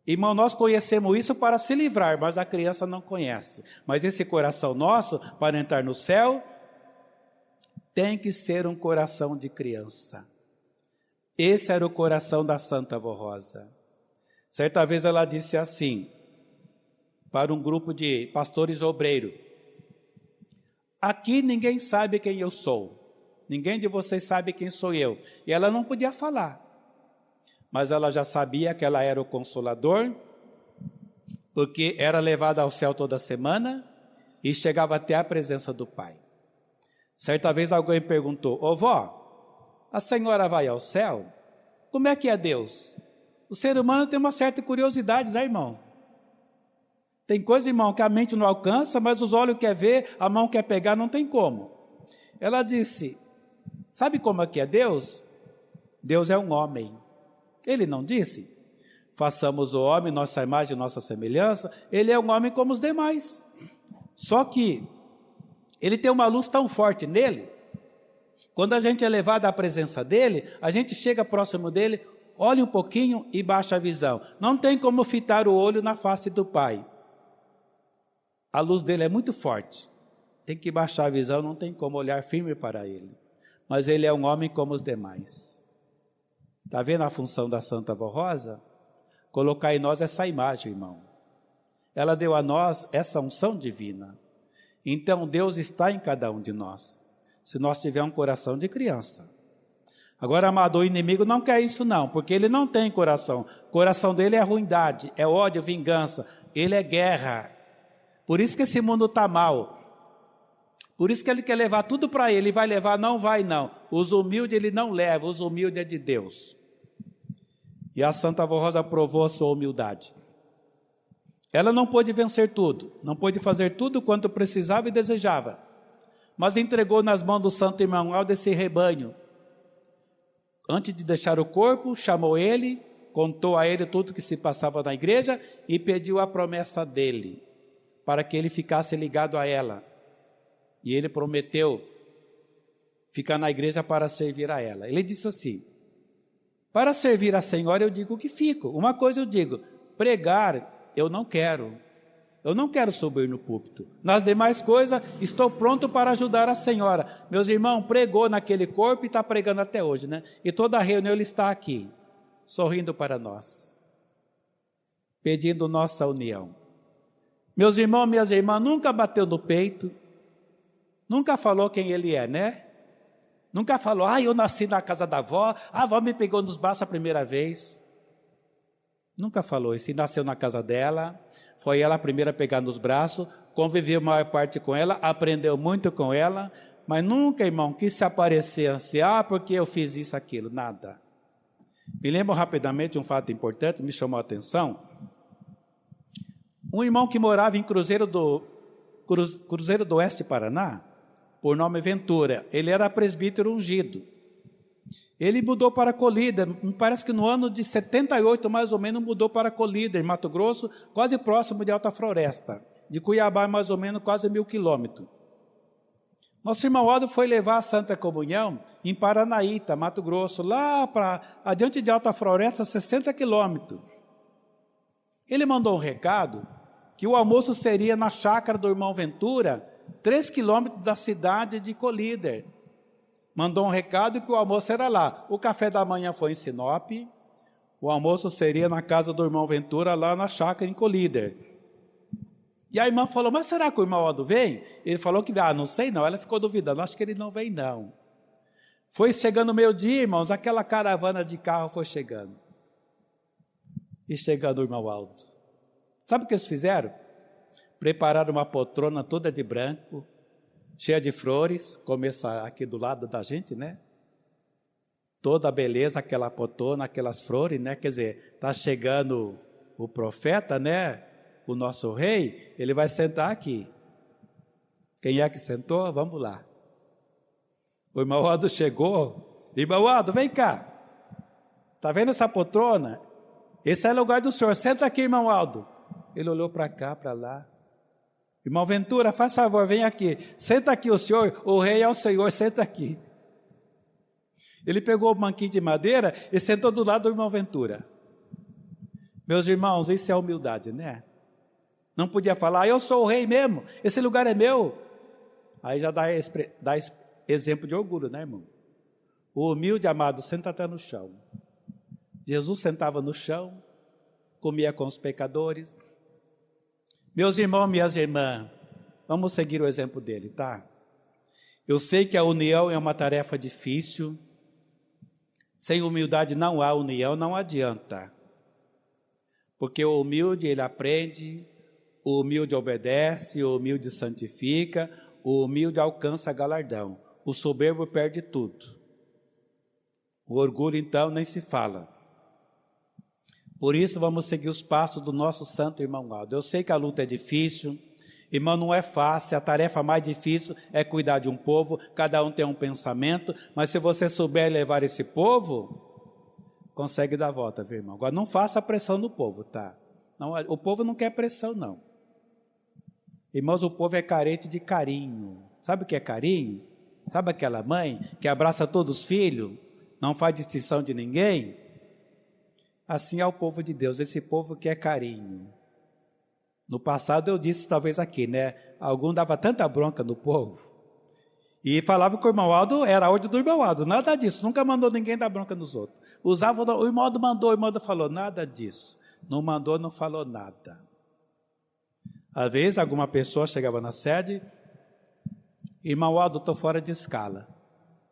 Irmão, nós conhecemos isso para se livrar, mas a criança não conhece. Mas esse coração nosso, para entrar no céu, tem que ser um coração de criança. Esse era o coração da Santa Vó Rosa. Certa vez ela disse assim, para um grupo de pastores obreiros, aqui ninguém sabe quem eu sou, ninguém de vocês sabe quem sou eu. E ela não podia falar, mas ela já sabia que ela era o Consolador, porque era levada ao céu toda semana e chegava até a presença do Pai. Certa vez alguém perguntou: ô vó, a senhora vai ao céu? Como é que é Deus? O ser humano tem uma certa curiosidade, né, irmão? Tem coisa, irmão, que a mente não alcança, mas os olhos querem ver, a mão quer pegar, não tem como. Ela disse: sabe como é que é Deus? Deus é um homem. Ele não disse: façamos o homem, nossa imagem, nossa semelhança. Ele é um homem como os demais. Só que ele tem uma luz tão forte nele, quando a gente é levado à presença dele, a gente chega próximo dele, olha um pouquinho e baixa a visão. Não tem como fitar o olho na face do Pai. A luz dele é muito forte. Tem que baixar a visão, não tem como olhar firme para ele. Mas ele é um homem como os demais. Está vendo a função da Santa Vó Rosa? Colocar em nós essa imagem, irmão. Ela deu a nós essa unção divina. Então Deus está em cada um de nós, se nós tivermos um coração de criança. Agora, amado, o inimigo não quer isso não, porque ele não tem coração. O coração dele é ruindade, é ódio, vingança. Ele é guerra. Por isso que esse mundo está mal. Por isso que ele quer levar tudo para ele. Ele vai levar, não vai não. Os humildes ele não leva, os humildes é de Deus. E a Santa Vó Rosa provou a sua humildade. Ela não pôde vencer tudo, não pôde fazer tudo quanto precisava e desejava, mas entregou nas mãos do Santo Irmão desse rebanho. Antes de deixar o corpo, chamou ele, contou a ele tudo que se passava na igreja e pediu a promessa dele, para que ele ficasse ligado a ela. E ele prometeu ficar na igreja para servir a ela. Ele disse assim: para servir a Senhora eu digo que fico. Uma coisa eu digo: pregar eu não quero. Eu não quero subir no púlpito. Nas demais coisas, estou pronto para ajudar a Senhora. Meus irmãos, pregou naquele corpo e está pregando até hoje, né? E toda a reunião ele está aqui, sorrindo para nós, pedindo nossa união. Meus irmãos, minhas irmãs, nunca bateu no peito, nunca falou quem ele é, né? Nunca falou: eu nasci na casa da avó, a avó me pegou nos braços a primeira vez. Nunca falou isso. E nasceu na casa dela, foi ela a primeira a pegar nos braços, conviveu a maior parte com ela, aprendeu muito com ela, mas nunca, irmão, quis se aparecer assim: porque eu fiz isso, aquilo, nada. Me lembro rapidamente um fato importante, me chamou a atenção. Um irmão que morava em Cruzeiro do Oeste, Paraná, por nome Ventura, ele era presbítero ungido. Ele mudou para Colíder, me parece que no ano de 78, mais ou menos, mudou para Colíder, Mato Grosso, quase próximo de Alta Floresta. De Cuiabá, mais ou menos, quase 1.000 quilômetros. Nosso irmão Aldo foi levar a Santa Comunhão em Paranaíta, Mato Grosso, lá para adiante de Alta Floresta, 60 quilômetros. Ele mandou um recado que o almoço seria na chácara do irmão Ventura, 3 quilômetros da cidade de Colíder. Mandou um recado que o almoço era lá. O café da manhã foi em Sinop, o almoço seria na casa do irmão Ventura, lá na chácara em Colíder. E a irmã falou: mas será que o irmão Aldo vem? Ele falou que, não sei não. Ela ficou duvidando: acho que ele não vem não. Foi chegando o meio-dia, irmãos, aquela caravana de carro foi chegando. E chegando o irmão Aldo. Sabe o que eles fizeram? Prepararam uma poltrona toda de branco, cheia de flores, começa aqui do lado da gente, né? Toda a beleza, aquela poltrona, aquelas flores, né? Quer dizer, está chegando o profeta, né? O nosso rei, ele vai sentar aqui. Quem é que sentou? Vamos lá. O irmão Aldo chegou. Irmão Aldo, vem cá. Está vendo essa poltrona? Esse é o lugar do senhor. Senta aqui, irmão Aldo. Ele olhou para cá, para lá. Irmão Ventura, faz favor, vem aqui. Senta aqui o senhor, o rei é o senhor, senta aqui. Ele pegou o banquinho de madeira e sentou do lado do irmão Ventura. Meus irmãos, isso é humildade, né? Não podia falar: eu sou o rei mesmo, esse lugar é meu. Aí já dá exemplo de orgulho, né, irmão? O humilde, amado, senta até no chão. Jesus sentava no chão, comia com os pecadores. Meus irmãos, minhas irmãs, vamos seguir o exemplo dele, tá? Eu sei que a união é uma tarefa difícil. Sem humildade não há união, não adianta. Porque o humilde ele aprende, o humilde obedece, o humilde santifica, o humilde alcança galardão. O soberbo perde tudo. O orgulho então nem se fala. Por isso vamos seguir os passos do nosso santo irmão Aldo. Eu sei que a luta é difícil, irmão, não é fácil, a tarefa mais difícil é cuidar de um povo, cada um tem um pensamento, mas se você souber levar esse povo, consegue dar a volta, viu, irmão? Agora não faça pressão no povo, tá? Não, o povo não quer pressão, não. Irmãos, o povo é carente de carinho. Sabe o que é carinho? Sabe aquela mãe que abraça todos os filhos, não faz distinção de ninguém? Assim é o povo de Deus, esse povo que é carinho. No passado eu disse, talvez aqui, né? Algum dava tanta bronca no povo. E falava que o irmão Aldo era a ordem do irmão Aldo, nada disso, nunca mandou ninguém dar bronca nos outros. Usava, o irmão Aldo mandou, o irmão Aldo falou, nada disso. Não mandou, não falou nada. Às vezes alguma pessoa chegava na sede, irmão Aldo, estou fora de escala,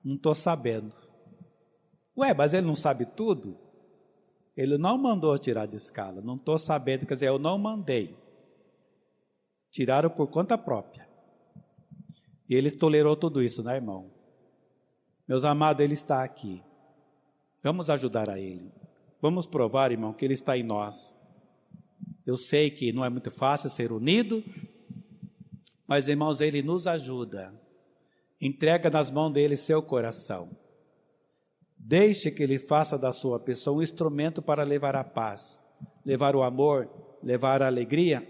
não estou sabendo. Ué, mas ele não sabe tudo? Ele não mandou tirar de escala, não estou sabendo, quer dizer, eu não mandei. Tiraram por conta própria. E ele tolerou tudo isso, né, irmão? Meus amados, ele está aqui. Vamos ajudar a ele. Vamos provar, irmão, que ele está em nós. Eu sei que não é muito fácil ser unido, mas, irmãos, ele nos ajuda. Entrega nas mãos dele seu coração. Deixe que ele faça da sua pessoa um instrumento para levar a paz, levar o amor, levar a alegria,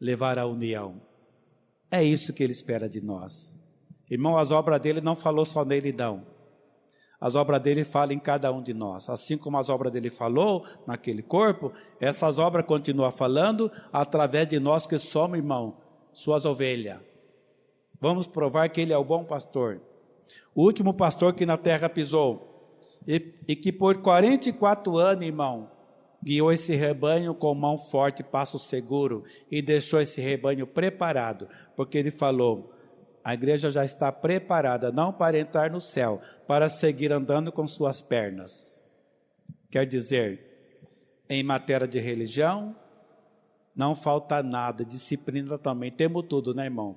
levar a união. É isso que ele espera de nós. Irmão, as obras dele não falou só nele, não. As obras dele falam em cada um de nós. Assim como as obras dele falou naquele corpo, essas obras continuam falando através de nós que somos, irmão, suas ovelhas. Vamos provar que ele é o bom pastor. O último pastor que na terra pisou. E que por 44 anos, irmão, guiou esse rebanho com mão forte, passo seguro, e deixou esse rebanho preparado, porque ele falou, a igreja já está preparada, não para entrar no céu, para seguir andando com suas pernas. Quer dizer, em matéria de religião, não falta nada, disciplina também, temos tudo, né, irmão?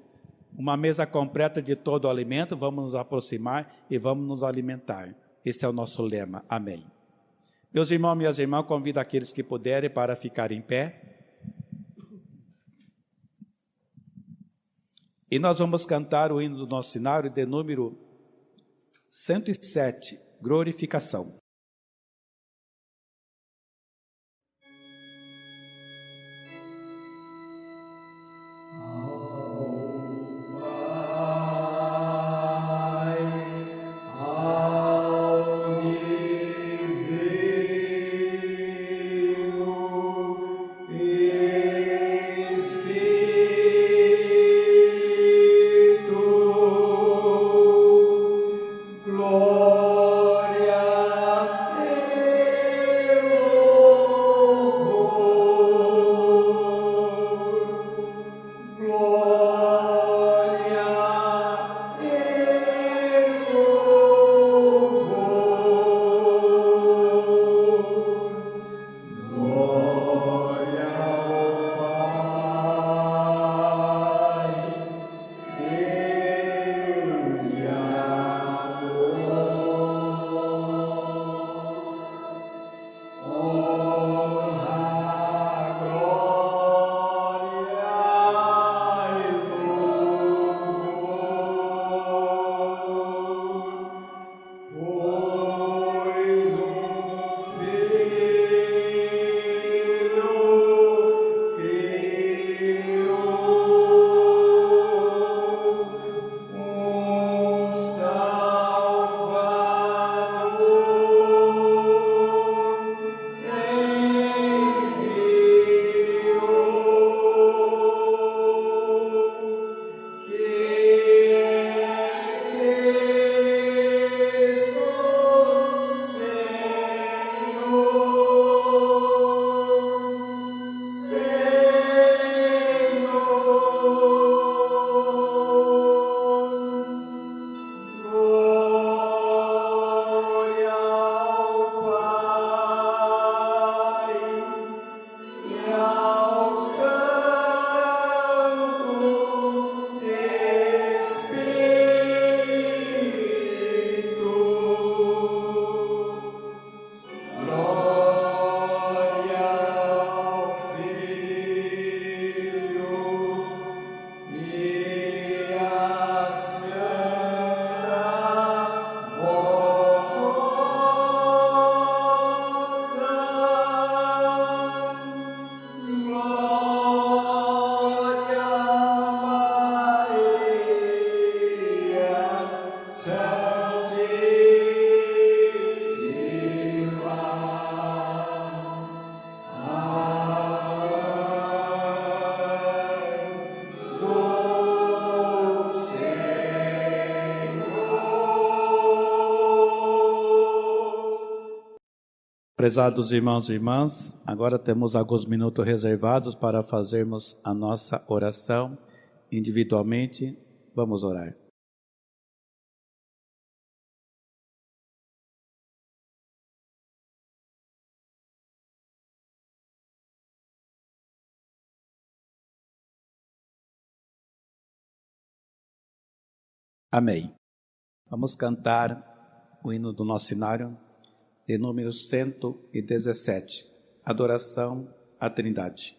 Uma mesa completa de todo o alimento, vamos nos aproximar e vamos nos alimentar. Esse é o nosso lema, amém. Meus irmãos e minhas irmãs, convido aqueles que puderem para ficar em pé. E nós vamos cantar o hino do nosso cenário de número 107, Glorificação. Glória Prezados irmãos e irmãs, agora temos alguns minutos reservados para fazermos a nossa oração individualmente. Vamos orar. Amém. Vamos cantar o hino do nosso cenário, de número 117, Adoração à Trindade.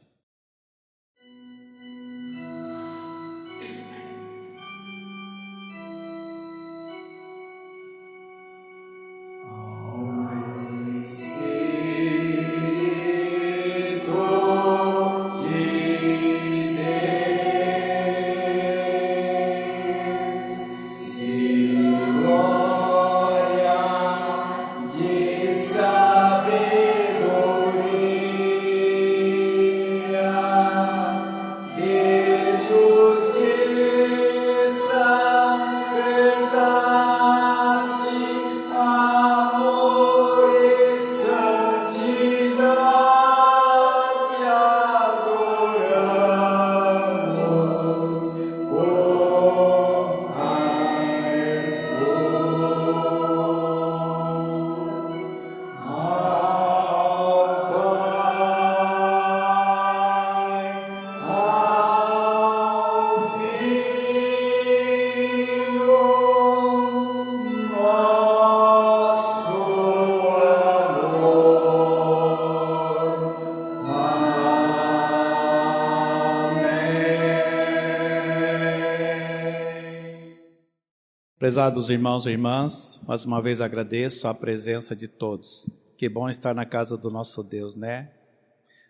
Prezados irmãos e irmãs, mais uma vez agradeço a presença de todos. Que bom estar na casa do nosso Deus, né?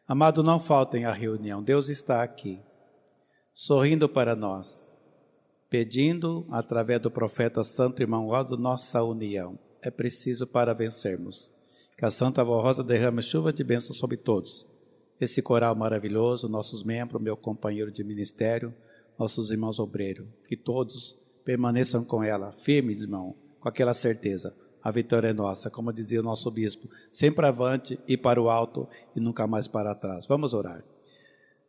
Amado, não faltem à reunião, Deus está aqui, sorrindo para nós, pedindo, através do profeta Santo Irmão Aldo, nossa união. É preciso para vencermos. Que a Santa Avó Rosa derrame chuva de bênção sobre todos. Esse coral maravilhoso, nossos membros, meu companheiro de ministério, nossos irmãos obreiros, que todos permaneçam com ela, firmes, irmão, com aquela certeza. A vitória é nossa, como dizia o nosso bispo, sempre avante e para o alto e nunca mais para trás. Vamos orar.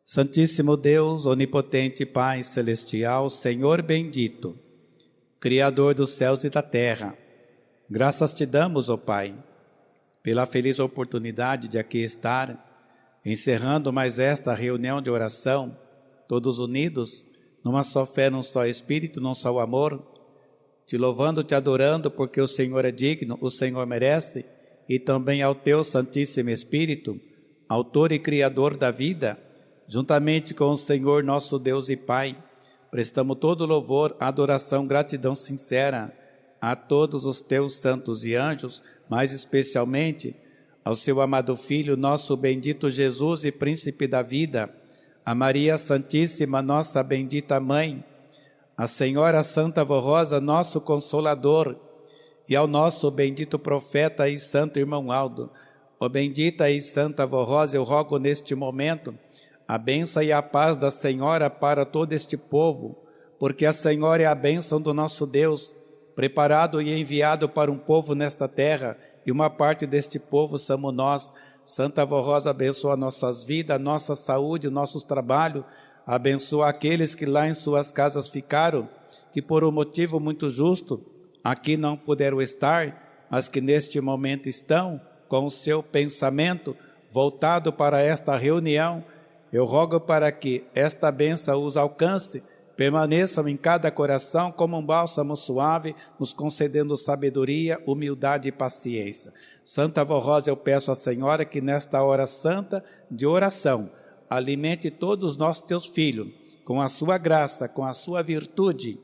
Santíssimo Deus, onipotente Pai celestial, Senhor bendito, Criador dos céus e da terra, graças te damos, ó Pai, pela feliz oportunidade de aqui estar, encerrando mais esta reunião de oração, todos unidos, numa só fé, num só Espírito, num só amor, te louvando, te adorando, porque o Senhor é digno, o Senhor merece, e também ao teu Santíssimo Espírito, autor e criador da vida, juntamente com o Senhor nosso Deus e Pai, prestamos todo louvor, adoração, gratidão sincera a todos os teus santos e anjos, mais especialmente ao seu amado Filho, nosso bendito Jesus e Príncipe da vida, a Maria Santíssima, nossa bendita Mãe, a Senhora Santa Avó Rosa, nosso Consolador, e ao nosso bendito profeta e santo irmão Aldo. Ó bendita e santa Avó Rosa, eu rogo neste momento a bênção e a paz da Senhora para todo este povo, porque a Senhora é a bênção do nosso Deus, preparado e enviado para um povo nesta terra, e uma parte deste povo somos nós. Santa Avó Rosa, abençoa nossas vidas, nossa saúde, nossos trabalhos, abençoa aqueles que lá em suas casas ficaram, que por um motivo muito justo aqui não puderam estar, mas que neste momento estão com o seu pensamento voltado para esta reunião. Eu rogo para que esta bênção os alcance, permaneçam em cada coração como um bálsamo suave, nos concedendo sabedoria, humildade e paciência. Santa Avó Rosa, eu peço à Senhora que nesta hora santa de oração, alimente todos nós teus filhos, com a sua graça, com a sua virtude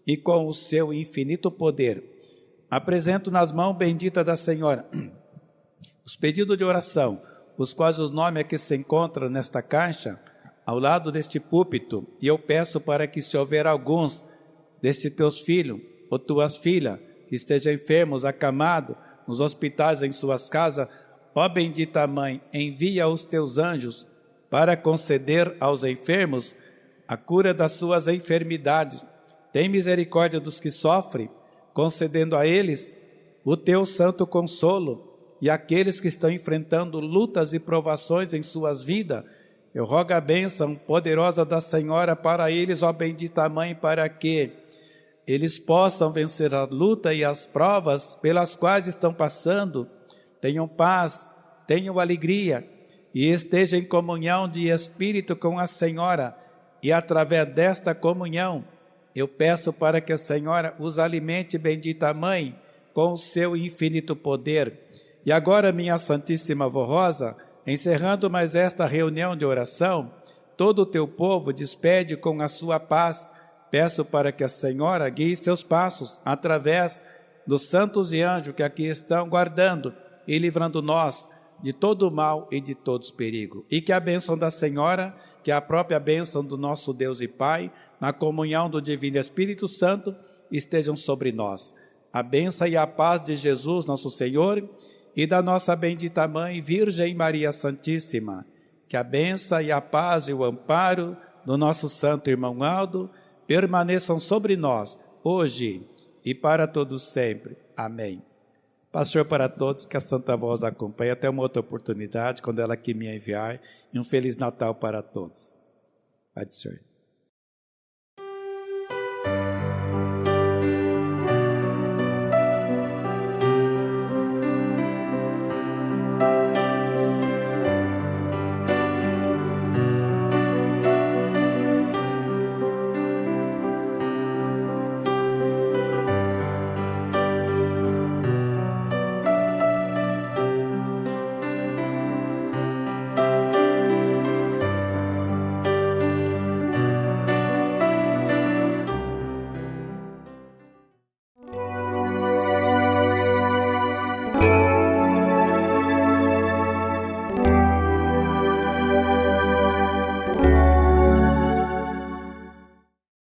e com o seu infinito poder. Apresento nas mãos benditas da Senhora os pedidos de oração, os quais os nomes aqui se encontram nesta caixa, ao lado deste púlpito, e eu peço para que, se houver alguns destes teus filhos ou tuas filhas que estejam enfermos, acamados, nos hospitais, em suas casas, ó bendita Mãe, envia os teus anjos para conceder aos enfermos a cura das suas enfermidades. Tem misericórdia dos que sofrem, concedendo a eles o teu santo consolo. e aqueles que estão enfrentando lutas e provações em suas vidas. Eu rogo a bênção poderosa da Senhora para eles, ó bendita Mãe, para que eles possam vencer a luta e as provas pelas quais estão passando, tenham paz, tenham alegria e estejam em comunhão de espírito com a Senhora. E através desta comunhão, eu peço para que a Senhora os alimente, bendita Mãe, com o seu infinito poder. E agora, minha Santíssima Vó Rosa, encerrando mais esta reunião de oração, todo o teu povo despede com a sua paz. Peço para que a Senhora guie seus passos através dos santos e anjos que aqui estão guardando e livrando nós de todo o mal e de todos os perigos. E que a bênção da Senhora, que é a própria bênção do nosso Deus e Pai, na comunhão do Divino Espírito Santo, estejam sobre nós. A bênção e a paz de Jesus, nosso Senhor, e da nossa bendita Mãe, Virgem Maria Santíssima. Que a bênção e a paz e o amparo do nosso santo irmão Aldo permaneçam sobre nós, hoje e para todos sempre. Amém. Pastor para todos, que a Santa Voz acompanhe até uma outra oportunidade, quando ela aqui me enviar, e um Feliz Natal para todos. Pai do Senhor.